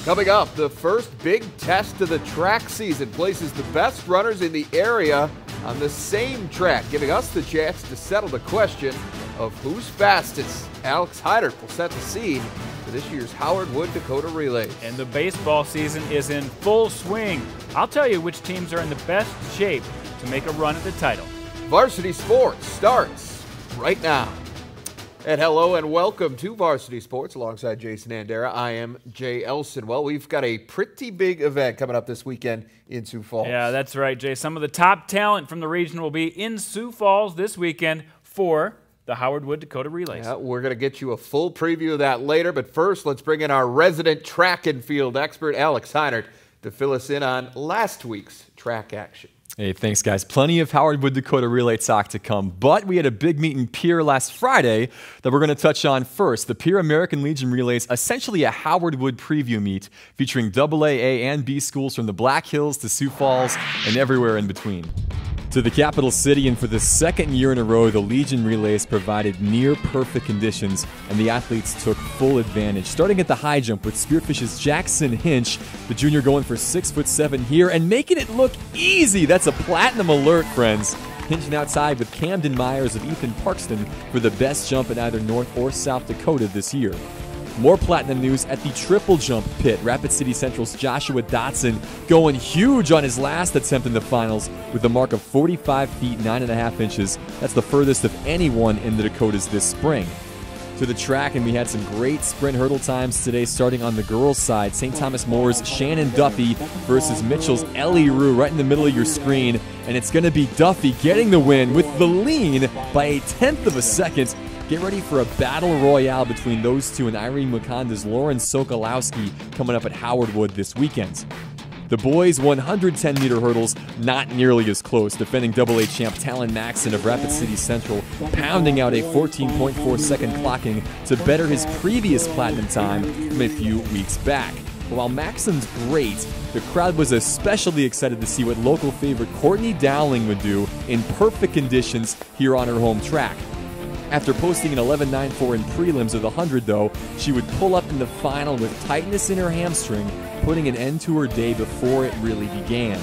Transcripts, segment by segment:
Coming up, the first big test of the track season places the best runners in the area on the same track, giving us the chance to settle the question of who's fastest. Alex Heinert will set the scene for this year's Howard Wood Dakota Relays. And the baseball season is in full swing. I'll tell you which teams are in the best shape to make a run at the title. Varsity Sports starts right now. And hello and welcome to Varsity Sports alongside Jason Andera. I am Jay Elson. Well, we've got a pretty big event coming up this weekend in Sioux Falls. Yeah, that's right, Jay. Some of the top talent from the region will be in Sioux Falls this weekend for the Howard Wood Dakota Relays. Yeah, we're going to get you a full preview of that later, but first let's bring in our resident track and field expert, Alex Heinert, to fill us in on last week's track action. Hey, thanks, guys. Plenty of Howard Wood Dakota Relay talk to come, but we had a big meet in Pierre last Friday that we're going to touch on first. The Pierre American Legion Relays, essentially a Howard Wood preview meet featuring AA, A, and B schools from the Black Hills to Sioux Falls and everywhere in between. To the capital city, and for the second year in a row, the Legion Relays provided near-perfect conditions, and the athletes took full advantage. Starting at the high jump with Spearfish's Jackson Hinch, the junior going for 6'7" here, and making it look easy. That's a platinum alert, friends. Hinch now tied with Camden Myers of Ethan Parkston for the best jump in either North or South Dakota this year. More platinum news at the triple jump pit. Rapid City Central's Joshua Dotson going huge on his last attempt in the finals with a mark of 45 feet 9.5 inches. That's the furthest of anyone in the Dakotas this spring. To the track, and we had some great sprint hurdle times today, starting on the girls' side. St. Thomas More's Shannon Duffy versus Mitchell's Ellie Rue right in the middle of your screen. And it's going to be Duffy getting the win with the lean by 1/10 of a second. Get ready for a battle royale between those two and Irene Wakanda's Lauren Sokolowski coming up at Howard Wood this weekend. The boys' 110-meter hurdles, not nearly as close. Defending AA champ Talon Maxon of Rapid City Central pounding out a 14.4-second clocking to better his previous platinum time from a few weeks back. But while Maxon's great, the crowd was especially excited to see what local favorite Courtney Dowling would do in perfect conditions here on her home track. After posting an 11.94 in prelims of the 100, though, she would pull up in the final with tightness in her hamstring, putting an end to her day before it really began.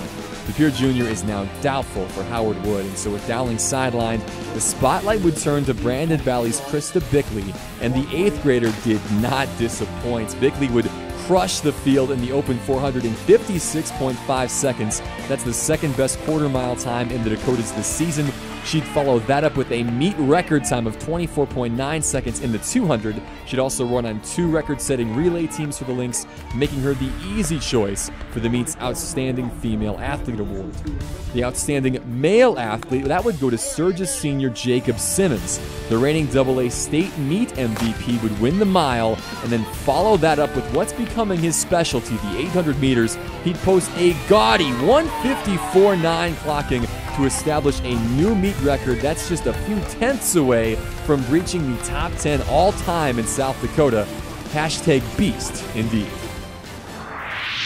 The Pierre Jr. is now doubtful for Howard Wood, and so with Dowling sidelined, the spotlight would turn to Brandon Valley's Krista Bickley, and the 8th grader did not disappoint. Bickley would crush the field in the open 400 in 56.5 seconds. That's the second best quarter-mile time in the Dakotas this season. She'd follow that up with a meet record time of 24.9 seconds in the 200. She'd also run on 2 record-setting relay teams for the Lynx, making her the easy choice for the meet's Outstanding Female Athlete Award. The Outstanding Male Athlete, that would go to Sturgis senior Jacob Simmons. The reigning AA state meet MVP would win the mile and then follow that up with what's becoming his specialty, the 800 meters. He'd post a gaudy 1:54.9 clocking to establish a new meet record that's just a few tenths away from reaching the top 10 all-time in South Dakota. Hashtag beast, indeed.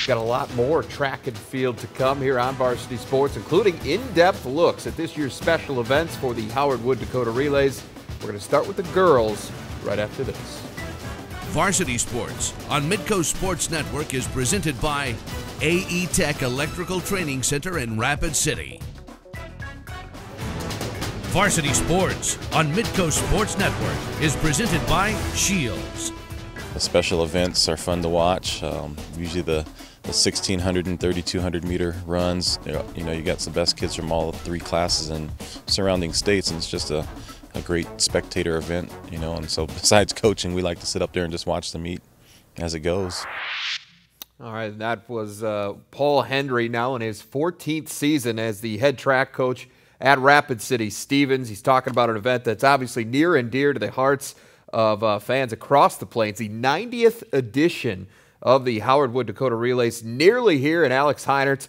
Got a lot more track and field to come here on Varsity Sports, including in-depth looks at this year's special events for the Howard Wood Dakota Relays. We're going to start with the girls right after this. Varsity Sports on Midco Sports Network is presented by AE Tech Electrical Training Center in Rapid City. Varsity Sports on Midco Sports Network is presented by Shields. The special events are fun to watch. Usually the 1,600 and 3,200 meter runs. You know, you got the best kids from all 3 classes in surrounding states, and it's just a great spectator event. You know, and so besides coaching, we like to sit up there and just watch the meet as it goes. All right, that was Paul Hendry, now in his 14th season as the head track coach at Rapid City Stevens. He's talking about an event that's obviously near and dear to the hearts of fans across the plains. The 90th edition of the Howard Wood Dakota Relays, nearly here, and Alex Heinert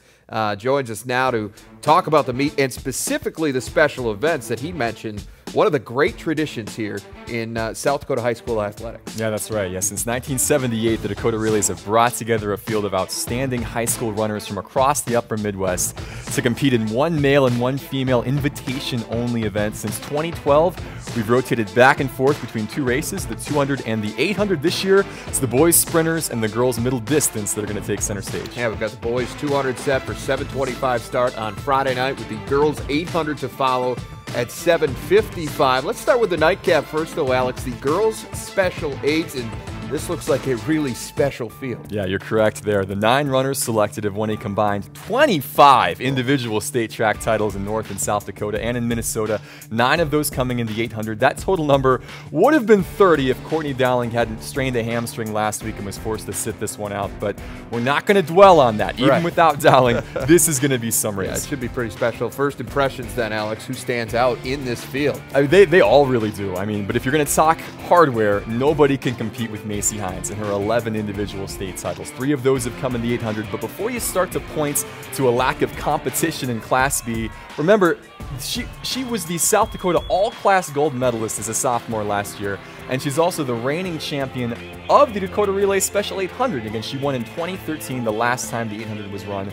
joins us now to talk about the meet and specifically the special events that he mentioned one of the great traditions here in South Dakota high school athletics. Yeah, that's right. Yeah, since 1978, the Dakota Relays have brought together a field of outstanding high school runners from across the upper Midwest to compete in one male and one female invitation-only event. Since 2012, we've rotated back and forth between two races, the 200 and the 800. This year, it's the boys sprinters and the girls middle distance that are going to take center stage. Yeah, we've got the boys 200 set for 7:25 start on Friday night with the girls 800 to follow at 7:55. Let's start with the nightcap first, though, Alex. The girls special 8s, and this looks like a really special field. Yeah, you're correct there. The 9 runners selected have won a combined 25 individual state track titles in North and South Dakota and in Minnesota. 9 of those coming in the 800. That total number would have been 30 if Courtney Dowling hadn't strained a hamstring last week and was forced to sit this one out. But we're not going to dwell on that. Even without Dowling, this is going to be some race. Yeah, it should be pretty special. First impressions then, Alex. Who stands out in this field? They all really do. I mean, but if you're going to talk hardware, nobody can compete with Macy Hines and her 11 individual state titles. 3 of those have come in the 800. But before you start to point to a lack of competition in Class B, remember, she was the South Dakota all-class gold medalist as a sophomore last year, and she's also the reigning champion of the Dakota Relays Special 800. Again, she won in 2013, the last time the 800 was run.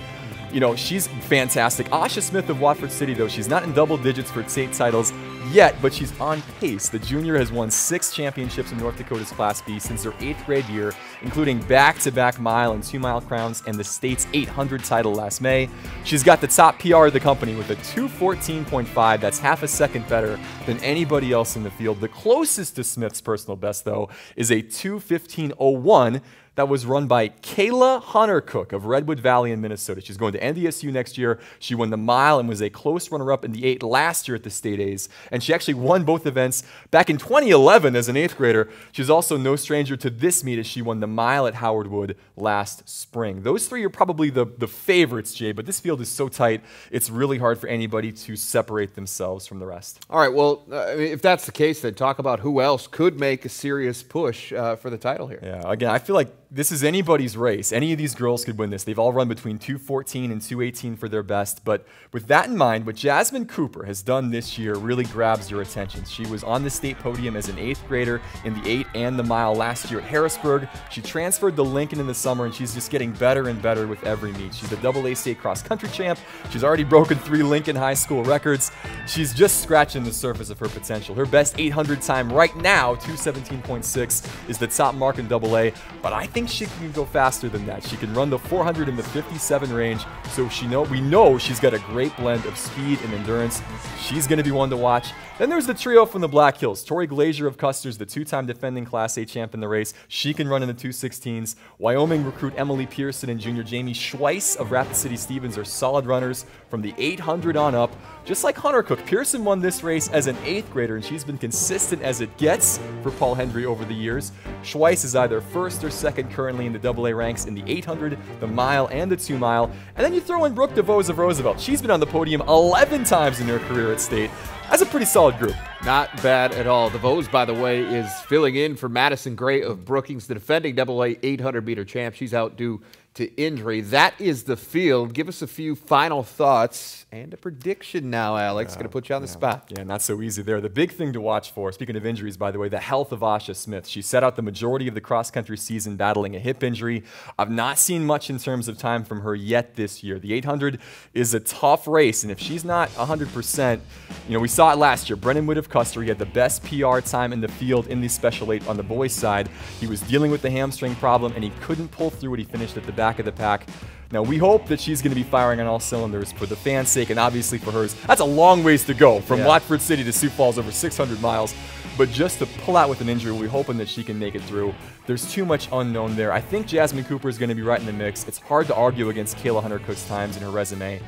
You know, she's fantastic. Asha Smith of Watford City, though, she's not in double digits for state titles yet, but she's on pace. The junior has won 6 championships in North Dakota's Class B since her 8th grade year, including back-to-back mile and 2-mile crowns and the state's 800 title last May. She's got the top PR of the company with a 2:14.5. That's half a second better than anybody else in the field. The closest to Smith's personal best, though, is a 2:15.01. That was run by Kayla Hunter-Cook of Redwood Valley in Minnesota. She's going to NDSU next year. She won the mile and was a close runner-up in the 8 last year at the State A's. And she actually won both events back in 2011 as an 8th grader. She's also no stranger to this meet as she won the mile at Howard Wood last spring. Those 3 are probably the favorites, Jay, but this field is so tight, it's really hard for anybody to separate themselves from the rest. All right, well, if that's the case, then talk about who else could make a serious push for the title here. Yeah, again, I feel like this is anybody's race. Any of these girls could win this. They've all run between 2:14 and 2:18 for their best. But with that in mind, what Jasmine Cooper has done this year really grabs your attention. She was on the state podium as an 8th grader in the 8 and the mile last year at Harrisburg. She transferred to Lincoln in the summer, and she's just getting better and better with every meet. She's a AA state cross-country champ. She's already broken 3 Lincoln High School records. She's just scratching the surface of her potential. Her best 800 time right now, 2:17.6, is the top mark in AA. But I think she can go faster than that. She can run the 400 in the 57 range, so we know she's got a great blend of speed and endurance. She's going to be one to watch. Then there's the trio from the Black Hills. Tori Glazier of Custer's, the 2-time defending Class A champ in the race. She can run in the 2:16s. Wyoming recruit Emily Pearson and junior Jamie Schweiss of Rapid City Stevens are solid runners from the 800 on up. Just like Hunter Cook, Pearson won this race as an 8th grader, and she's been consistent as it gets for Paul Hendry over the years. Schweiss is either 1st or 2nd currently in the AA ranks in the 800, the mile, and the 2-mile. And then you throw in Brooke DeVos of Roosevelt. She's been on the podium 11 times in her career at state. That's a pretty solid group. Not bad at all. DeVos, by the way, is filling in for Madison Gray of Brookings, the defending AA 800-meter champ. She's out due to injury. That is the field. Give us a few final thoughts and a prediction now, Alex. Going to put you on the spot. Yeah, not so easy there. The big thing to watch for, speaking of injuries, by the way, the health of Asha Smith. She set out the majority of the cross-country season battling a hip injury. I've not seen much in terms of time from her yet this year. The 800 is a tough race, and if she's not 100%, you know, we saw it last year. Brennan Wood of Custer, he had the best PR time in the field in the Special 8 on the boys' side. He was dealing with the hamstring problem, and he couldn't pull through it. He finished at the back of the pack. Now, we hope that she's going to be firing on all cylinders for the fans' sake and obviously for hers. That's a long ways to go from Watford City to Sioux Falls, over 600 miles. But just to pull out with an injury, we're hoping that she can make it through. There's too much unknown there. I think Jasmine Cooper is going to be right in the mix. It's hard to argue against Kayla Hunter-Cook's times in her resume.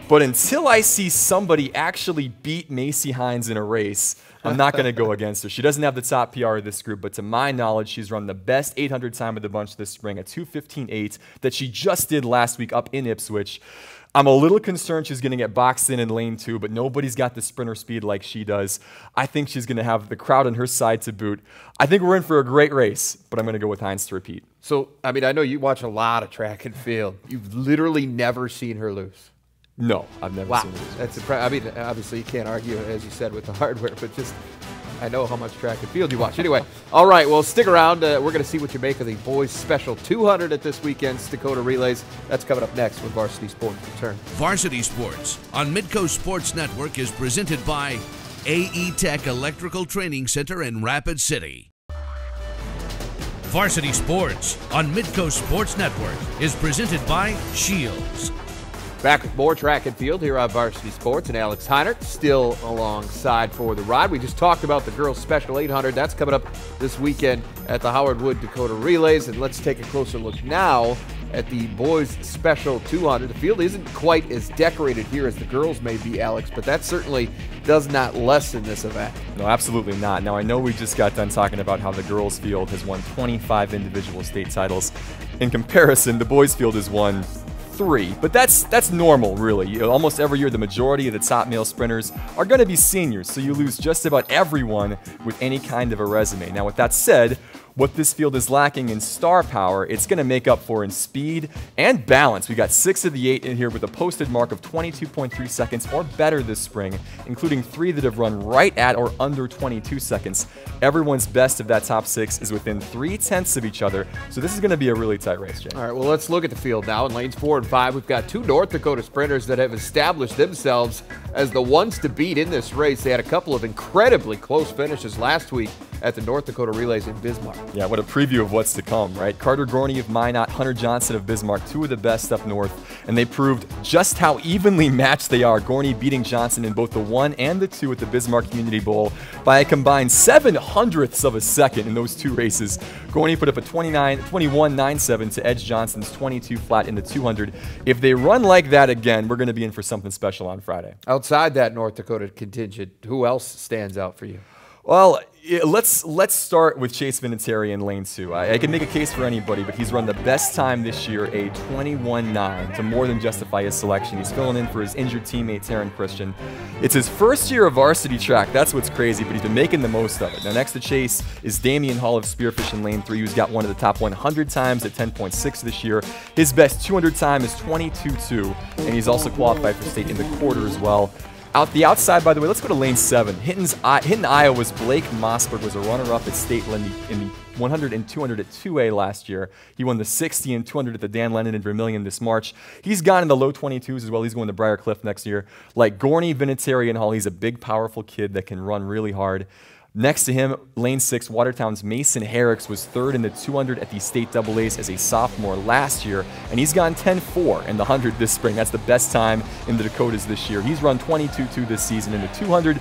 But until I see somebody actually beat Macy Hines in a race, I'm not going to go against her. She doesn't have the top PR of this group, but to my knowledge, she's run the best 800 time of the bunch this spring, a 2:15.8 that she just did last week up in Ipswich. I'm a little concerned she's going to get boxed in lane 2, but nobody's got the sprinter speed like she does. I think she's going to have the crowd on her side to boot. I think we're in for a great race, but I'm going to go with Hines to repeat. So, I mean, I know you watch a lot of track and field. You've literally never seen her lose. No, I've never seen it. That's I mean, obviously you can't argue, as you said, with the hardware, but just I know how much track and field you watch. Anyway, all right, well, stick around. We're going to see what you make of the boys' special 200 at this weekend's Dakota Relays. That's coming up next when Varsity Sports return. Varsity Sports on Midco Sports Network is presented by AE Tech Electrical Training Center in Rapid City. Varsity Sports on Midco Sports Network is presented by Shields. Back with more track and field here on Varsity Sports, and Alex Heinert still alongside for the ride. We just talked about the girls' special 800. That's coming up this weekend at the Howard Wood Dakota Relays, and let's take a closer look now at the boys' special 200. The field isn't quite as decorated here as the girls may be, Alex, but that certainly does not lessen this event. No, absolutely not. Now, I know we just got done talking about how the girls' field has won 25 individual state titles. In comparison, the boys' field has won 3, but that's normal, really. Almost every year, the majority of the top male sprinters are going to be seniors, so you lose just about everyone with any kind of a resume. Now, with that said, what this field is lacking in star power, it's going to make up for in speed and balance. We got 6 of the 8 in here with a posted mark of 22.3 seconds or better this spring, including 3 that have run right at or under 22 seconds. Everyone's best of that top 6 is within 0.3 of each other, so this is going to be a really tight race, Jay. All right, well, let's look at the field now. In lanes 4 and 5, we've got 2 North Dakota sprinters that have established themselves as the ones to beat in this race. They had a couple of incredibly close finishes last week at the North Dakota Relays in Bismarck. Yeah, what a preview of what's to come, right? Carter Gorney of Minot, Hunter Johnson of Bismarck, 2 of the best up north, and they proved just how evenly matched they are. Gorney beating Johnson in both the 1 and the 2 at the Bismarck Community Bowl by a combined 0.07 of a second in those 2 races. Gorney put up a 21.97 to edge Johnson's 22 flat in the 200. If they run like that again, we're going to be in for something special on Friday. Outside that North Dakota contingent, who else stands out for you? Well, let's start with Chase Vinatieri in lane 2. I can make a case for anybody, but he's run the best time this year, a 21.9, to more than justify his selection. He's filling in for his injured teammate, Taryn Christian. It's his first year of varsity track. That's what's crazy, but he's been making the most of it. Now, next to Chase is Damian Hall of Spearfish in lane 3, who's got one of the top 100 times at 10.6 this year. His best 200 time is 22.2, and he's also qualified for state in the quarter as well. Out the outside, by the way, let's go to lane 7. Hinton, Iowa's Blake Mossberg was a runner-up at state in the 100 and 200 at 2A last year. He won the 60 and 200 at the Dan Lennon in Vermilion this March. He's gone in the low 22s as well. He's going to Briarcliff next year. Like Gorney, Vinatieri, and Hall, he's a big, powerful kid that can run really hard. Next to him, lane 6, Watertown's Mason Herricks was 3rd in the 200 at the state AA as a sophomore last year, and he's gone 10.4 in the 100 this spring. That's the best time in the Dakotas this year. He's run 22.2 this season in the 200,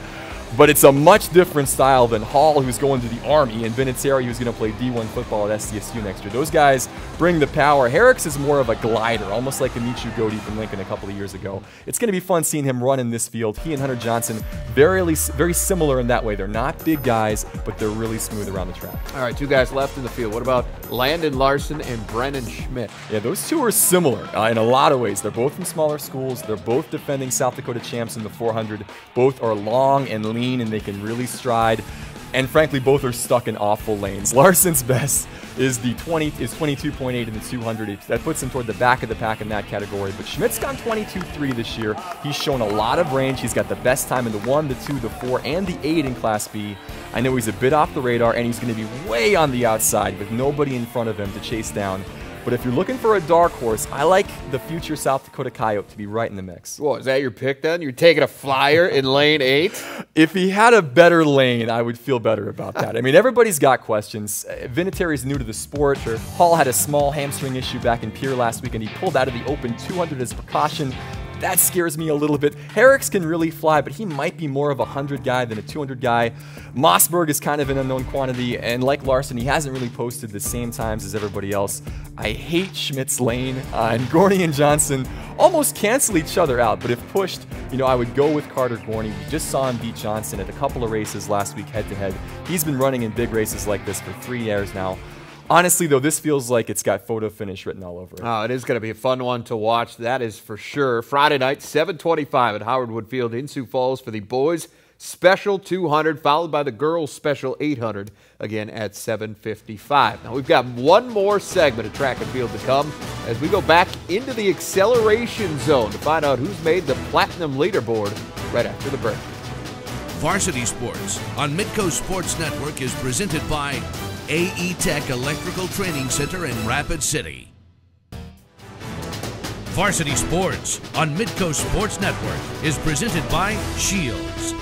but it's a much different style than Hall, who's going to the Army, and Vinatieri, who's going to play D1 football at SDSU next year. Those guys bring the power. Herricks is more of a glider, almost like the Michu Godi from Lincoln a couple of years ago. It's going to be fun seeing him run in this field. He and Hunter Johnson, very similar in that way. They're not big guys, but they're really smooth around the track. All right, 2 guys left in the field. What about Landon Larson and Brennan Schmidt? Yeah, those 2 are similar in a lot of ways. They're both from smaller schools. They're both defending South Dakota champs in the 400. Both are long and lean, and they can really stride. And frankly, both are stuck in awful lanes. Larson's best is 22.8 in the 200. That puts him toward the back of the pack in that category. But Schmidt's gone 22.3 this year. He's shown a lot of range. He's got the best time in the 1, the 2, the 4, and the 8 in Class B. I know he's a bit off the radar, and he's going to be way on the outside with nobody in front of him to chase down. But if you're looking for a dark horse, I like the future South Dakota Coyote to be right in the mix. Well, is that your pick then? You're taking a flyer in lane 8? If he had a better lane, I would feel better about that. I mean, everybody's got questions. Vinatieri's new to the sport. Sure. Hall had a small hamstring issue back in Pierre last week, and he pulled out of the Open 200 as a precaution. That scares me a little bit. Herricks can really fly, but he might be more of a 100 guy than a 200 guy. Mossberg is kind of an unknown quantity, and like Larson, he hasn't really posted the same times as everybody else. I hate Schmidt's lane, and Gorney and Johnson almost cancel each other out, but if pushed, I would go with Carter Gorney. We just saw him beat Johnson at a couple of races last week head-to-head. He's been running in big races like this for 3 years now. Honestly, though, this feels like it's got photo finish written all over it. Oh, it is going to be a fun one to watch. That is for sure. Friday night, 7:25 at Howard Wood Field in Sioux Falls for the boys' Special 200, followed by the girls' Special 800, again at 7:55. Now, we've got one more segment of track and field to come as we go back into the acceleration zone to find out who's made the Platinum leaderboard right after the break. Varsity Sports on Midco Sports Network is presented by AE Tech Electrical Training Center in Rapid City. Varsity Sports on Midco Sports Network is presented by Shields.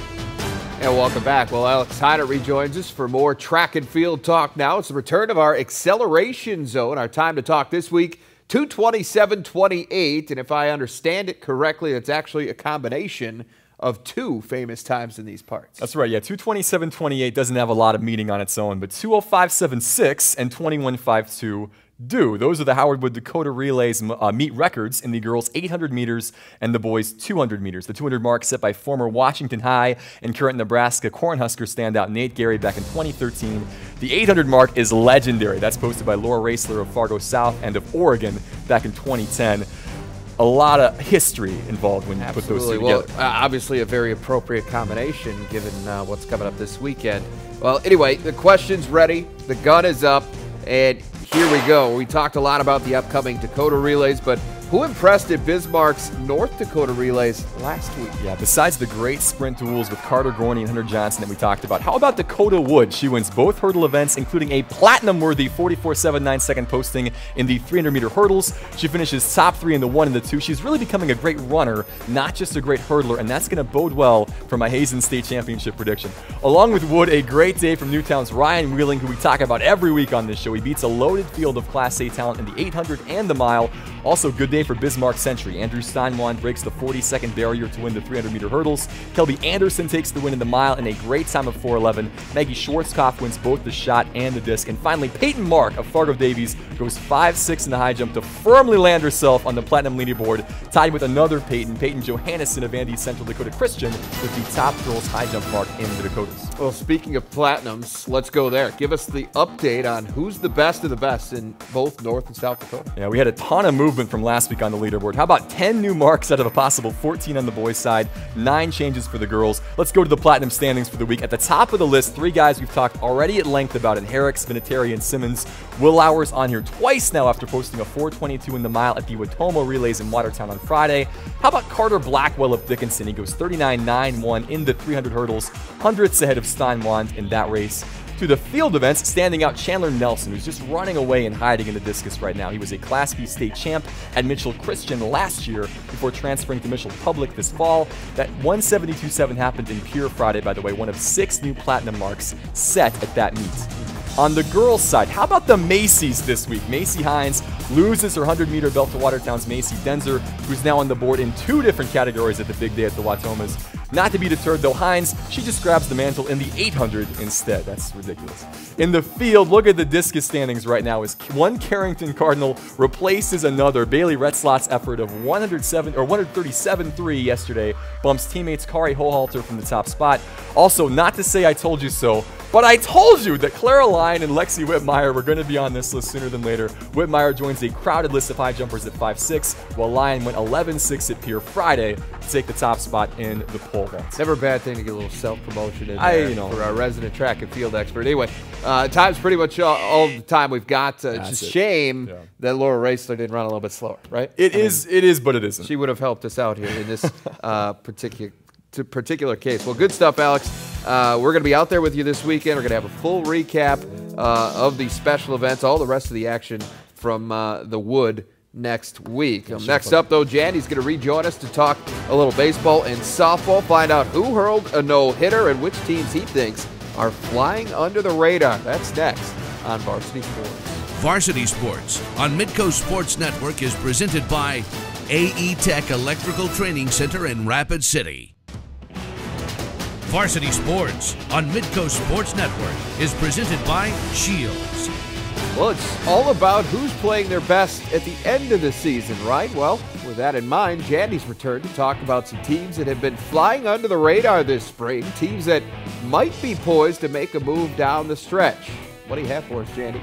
And welcome back. Well, Alex Hyder rejoins us for more track and field talk now. It's the return of our acceleration zone. Our time to talk this week, 2:27:28. And if I understand it correctly, it's actually a combination of two famous times in these parts. That's right, yeah. 2:27:28 doesn't have a lot of meaning on its own, but 2:05:76 and 21:52 do. Those are the Howard Wood Dakota Relays meet records in the girls' 800 meters and the boys' 200 meters. The 200 mark set by former Washington High and current Nebraska Cornhusker standout Nate Gary back in 2013. The 800 mark is legendary. That's posted by Laura Raisler of Fargo South and of Oregon back in 2010. A lot of history involved when you put those two together. Well, obviously a very appropriate combination given what's coming up this weekend. Well, anyway, the question's ready. The gun is up. And here we go. We talked a lot about the upcoming Dakota Relays, but who impressed at Bismarck's North Dakota Relays last week? Yeah, besides the great sprint duels with Carter Gorney and Hunter Johnson that we talked about, how about Dakota Wood? She wins both hurdle events, including a platinum-worthy 44.79 second posting in the 300-meter hurdles. She finishes top 3 in the 1 and the 2. She's really becoming a great runner, not just a great hurdler, and that's going to bode well for my Hazen State Championship prediction. Along with Wood, a great day from Newtown's Ryan Wheeling, who we talk about every week on this show. He beats a loaded field of Class A talent in the 800 and the mile. Also, good day for Bismarck Century. Andrew Steinwand breaks the 40-second barrier to win the 300-meter hurdles. Kelby Anderson takes the win in the mile in a great time of 4:11. Maggie Schwarzkopf wins both the shot and the disc. And finally, Peyton Mark of Fargo Davies goes 5.6 in the high jump to firmly land herself on the platinum leaderboard, tied with another Peyton Johannesson of Andy Central Dakota Christian, with the top girls high jump mark in the Dakotas. Well, speaking of platinums, let's go there. Give us the update on who's the best of the best in both North and South Dakota. Yeah, we had a ton of movement from last week on the leaderboard. How about 10 new marks out of a possible 14 on the boys' side, 9 changes for the girls. Let's go to the platinum standings for the week. At the top of the list, 3 guys we've talked already at length about in Herrick, Vinatieri, and Simmons. Will Lauer's on here twice now after posting a 4:22 in the mile at the Watomo Relays in Watertown on Friday. How about Carter Blackwell of Dickinson? He goes 39.91 in the 300 hurdles, hundredths ahead of Steinwand in that race. To the field events, standing out Chandler Nelson, who's just running away and hiding in the discus right now. He was a Class B state champ at Mitchell Christian last year before transferring to Mitchell Public this fall. That 172.7 happened in Pure Friday, by the way, one of 6 new platinum marks set at that meet. On the girls' side, how about the Macy's this week? Macy Hines loses her 100-meter belt to Watertown's Macy Denzer, who's now on the board in 2 different categories at the big day at the Watomas. Not to be deterred, though, Hines, she just grabs the mantle in the 800 instead. That's ridiculous. In the field, look at the discus standings right now as one Carrington Cardinal replaces another. Bailey Retzlott's effort of 137.3 yesterday bumps teammates Kari Hohalter from the top spot. Also, not to say I told you so, but I told you that Clara Lyon and Lexi Whitmire were going to be on this list sooner than later. Whitmire joins a crowded list of high jumpers at 5.6, while Lyon went 11.6 at Pier Friday to take the top spot in the pole vault. Never a bad thing to get a little self-promotion in there for our resident track and field expert. Anyway, time's pretty much all the time we've got. It's just a shame that Laura Raisler didn't run a little bit slower, right? It is, but it isn't. She would have helped us out here in this particular case. Well, good stuff, Alex. We're going to be out there with you this weekend. We're going to have a full recap of the special events, all the rest of the action from the Wood next week. Next up, though, Jandy's going to rejoin us to talk a little baseball and softball, find out who hurled a no-hitter and which teams he thinks are flying under the radar. That's next on Varsity Sports. Varsity Sports on Midco Sports Network is presented by AE Tech Electrical Training Center in Rapid City. Varsity Sports on Midco Sports Network is presented by Shields. Well, it's all about who's playing their best at the end of the season, right? Well, with that in mind, Jandy's returned to talk about some teams that have been flying under the radar this spring, teams that might be poised to make a move down the stretch. What do you have for us, Jandy?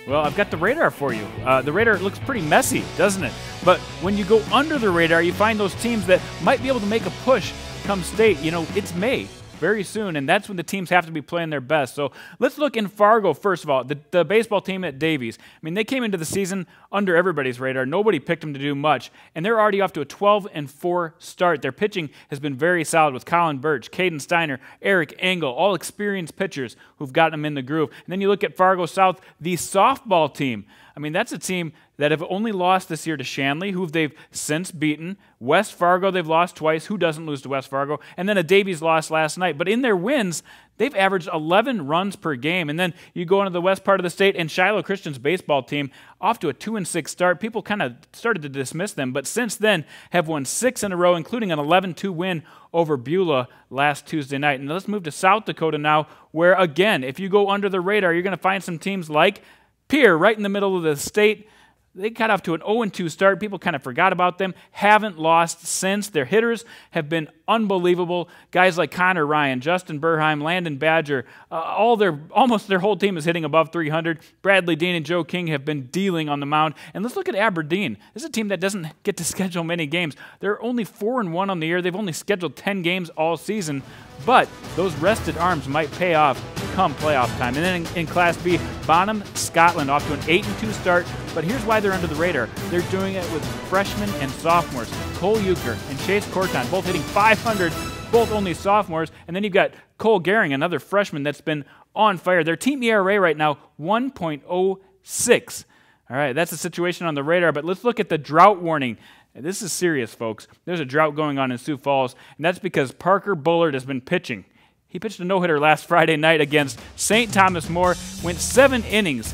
Well, I've got the radar for you. The radar looks pretty messy, doesn't it? But when you go under the radar, you find those teams that might be able to make a push come state. You know, it's May. very soon, and that's when the teams have to be playing their best. So let's look in Fargo, first of all, the baseball team at Davies. I mean, they came into the season under everybody's radar. Nobody picked them to do much, and they're already off to a 12-4 start. Their pitching has been very solid with Colin Birch, Caden Steiner, Eric Engel, all experienced pitchers who've gotten them in the groove. And then you look at Fargo South, the softball team. I mean, that's a team that have only lost this year to Shanley, who they've since beaten. West Fargo, they've lost twice. Who doesn't lose to West Fargo? And then a Davies loss last night. But in their wins, they've averaged 11 runs per game. And then you go into the west part of the state, and Shiloh Christian's baseball team, off to a 2-6 start. People kind of started to dismiss them, but since then have won 6 in a row, including an 11-2 win over Beulah last Tuesday night. And let's move to South Dakota now, where, again, if you go under the radar, you're going to find some teams like Pierre, right in the middle of the state. They got off to an 0-2 start. People kind of forgot about them. Haven't lost since. Their hitters have been unbelievable. Guys like Connor Ryan, Justin Burheim, Landon Badger, almost their whole team is hitting above 300. Bradley Dean and Joe King have been dealing on the mound. And let's look at Aberdeen. This is a team that doesn't get to schedule many games. They're only 4-1 on the year. They've only scheduled 10 games all season. But those rested arms might pay off come playoff time. And then in Class B, Bonham, Scotland, off to an 8-2 start. But here's why they're under the radar. They're doing it with freshmen and sophomores. Cole Euchre and Chase Corton, both hitting 500, both only sophomores. And then you've got Cole Gehring, another freshman that's been on fire. Their team ERA right now, 1.06. All right, that's the situation on the radar. But let's look at the drought warning. This is serious, folks. There's a drought going on in Sioux Falls, and that's because Parker Bullard has been pitching. He pitched a no-hitter last Friday night against St. Thomas More, went 7 innings,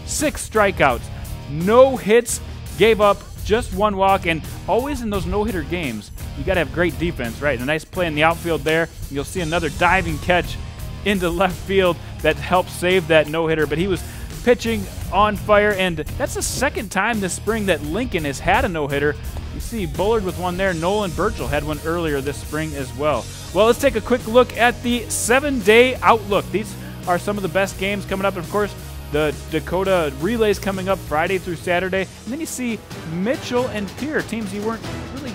6 strikeouts, no hits, gave up just 1 walk, and always in those no-hitter games, you got to have great defense, right? A nice play in the outfield there. You'll see another diving catch into left field that helped save that no-hitter, but he was pitching on fire, and that's the second time this spring that Lincoln has had a no-hitter. You see Bullard with one there. Nolan Burchell had one earlier this spring as well. Well, let's take a quick look at the 7-day outlook. These are some of the best games coming up. And of course, the Dakota Relays coming up Friday through Saturday. And then you see Mitchell and Pierre, teams you weren't really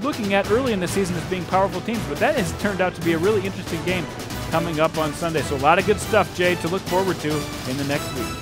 looking at early in the season as being powerful teams. But that has turned out to be a really interesting game coming up on Sunday. So a lot of good stuff, Jay, to look forward to in the next week.